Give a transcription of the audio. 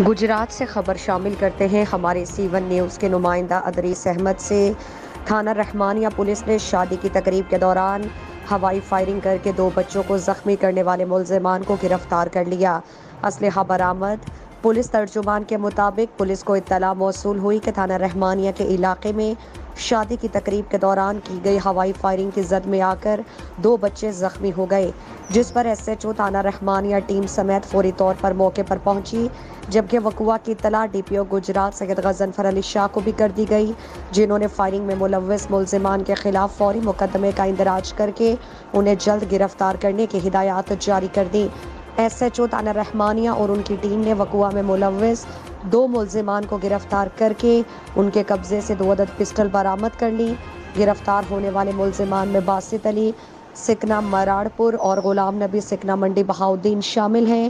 گجرات سے خبر شامل کرتے ہیں ہمارے سی1 نیوز کے نمائندہ ادریس احمد سے۔ تھانہ رحمانیہ پولیس نے شادی کی تقریب کے دوران ہوائی فائرنگ کر کے 2 بچوں کو زخمی کرنے والے ملزمان کو گرفتار کر لیا۔ اسلحہ برآمد۔ پولیس ترجمان کے مطابق پولیس کو اطلاع موصول ہوئی کہ تھانہ رحمانیہ کے علاقے میں شادی کی تقریب کے دوران کی گئی ہوائی فائرنگ کی زد میں آ کر 2 بچے زخمی ہو گئے، جس پر ایس ایچ او تھانہ رحمانیہ ٹیم سمیت فوری طور پر موقع پر پہنچی، جبکہ وقوع کی اطلاع ڈی پی او گجرات سید غضنفر علی شاہ کو بھی کر دی گئی، جنہوں نے فائرنگ میں ملوث ملزمان کے خلاف فوری مقدمے کا اندراج کر کے انہیں جلد گرفتار کرنے کی ہدایات جاری کر دیں۔ ایس ایچ او تھانہ رحمانیہ اور ان کی ٹیم نے وقوع میں ملوث 2 ملزمان کو گرفتار کر کے ان کے قبضے سے 2 عدد پسٹل برآمد کر لی۔ گرفتار ہونے والے ملزمان میں باسط علی سکنہ مراڑ پور اور غلام نبی سکنہ منڈی بہاؤالدین شامل ہیں۔